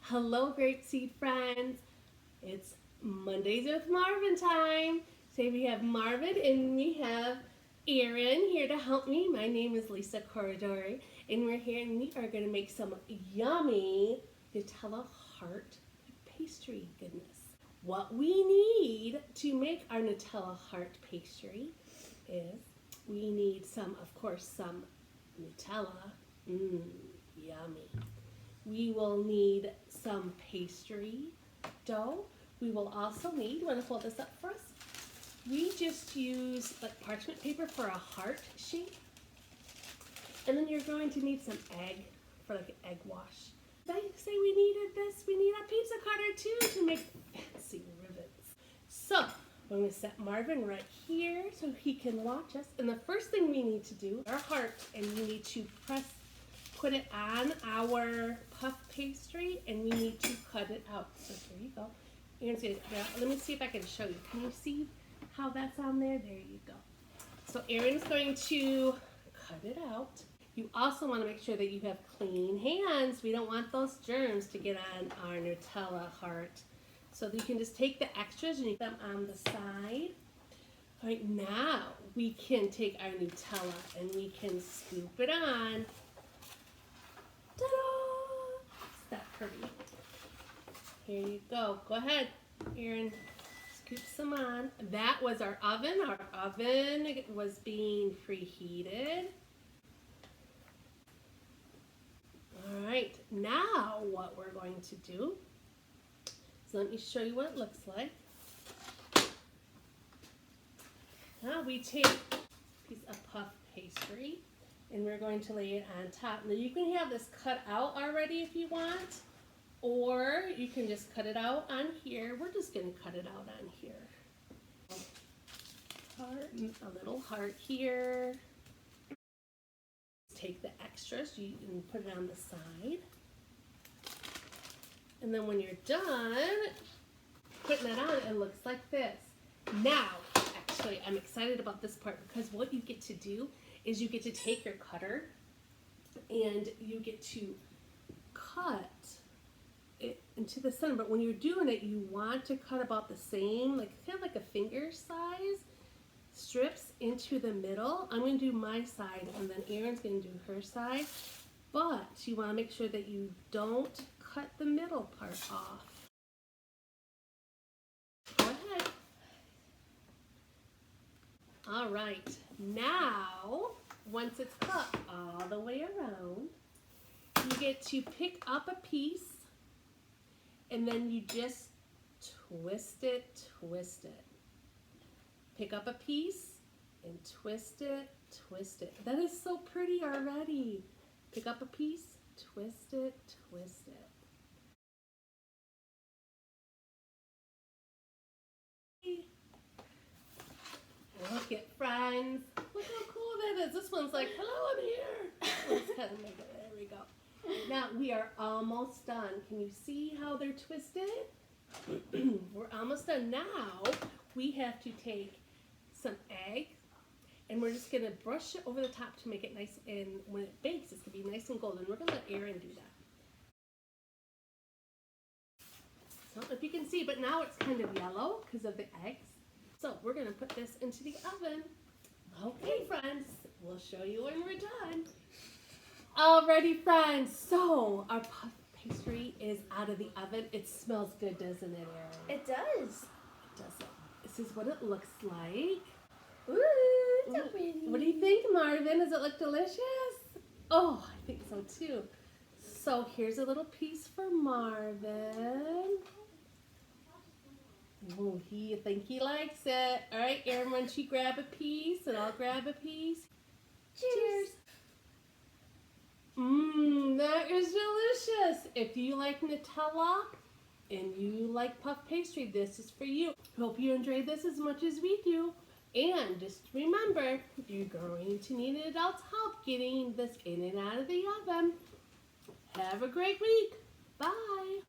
Hello, GrapeSEED friends. It's Mondays with Marvin time. Today we have Marvin and we have Erin here to help me. My name is Lisa Corridore, and we're here and we are going to make some yummy Nutella heart pastry goodness. What we need to make our Nutella heart pastry is we need some Nutella. Yummy. We will need some pastry dough. We will also need, you want to hold this up for us? We just use like parchment paper for a heart shape. And then you're going to need some egg for like an egg wash. Did I say we needed this? We need a pizza cutter too to make fancy ribbons. So I'm going to set Marvin right here so he can watch us. And the first thing we need to do, our heart, and we need to put it on our puff pastry, and we need to cut it out. So here you go. Let me see if I can show you. Can you see how that's on there? There you go. So Erin's going to cut it out. You also want to make sure that you have clean hands. We don't want those germs to get on our Nutella heart. So you can just take the extras and you put them on the side. All right, now we can take our Nutella and we can scoop it on. Ta-da! Is that pretty? Here you go. Go ahead, Erin. Scoop some on. That was our oven. Our oven was being preheated. All right, now what we're going to do is let me show you what it looks like. Now we take a piece of puff pastry and we're going to lay it on top. Now you can have this cut out already if you want, or you can just cut it out on here. We're just going to cut it out on here. A little heart here. Take the extras and put it on the side. And then when you're done putting that on, it looks like this. Now, actually, I'm excited about this part because what you get to do is you get to take your cutter and you get to cut it into the center. But when you're doing it, you want to cut about the same, like kind of like a finger size strips into the middle. I'm going to do my side and then Erin's going to do her side. But you want to make sure that you don't cut the middle part off. Go ahead. All right, now, once it's cut all the way around, you get to pick up a piece, and then you just twist it. Pick up a piece, and twist it. That is so pretty already. Pick up a piece, twist it. Look at friends. Look how cool that is. This one's like, hello, I'm here. Let's kind of make it. There we go. Now we are almost done. Can you see how they're twisted? We're almost done. Now we have to take some egg and we're just going to brush it over the top to make it nice, and when it bakes it's going to be nice and golden. We're going to let Erin do that. So if you can see, but now it's kind of yellow because of the eggs. So we're going to put this into the oven. Okay, friends, we'll show you when we're done. Alrighty, friends, so our puff pastry is out of the oven. It smells good, doesn't it, Erin? It does. It does. This is what it looks like. Ooh, it's so pretty. What do you think, Marvin? Does it look delicious? Oh, I think so too. So here's a little piece for Marvin. Oh, I think he likes it. All right, Erin, why don't you grab a piece and I'll grab a piece. Cheers. That is delicious. If you like Nutella and you like puff pastry, this is for you. Hope you enjoyed this as much as we do. And just remember, you're going to need an adult's help getting this in and out of the oven. Have a great week. Bye.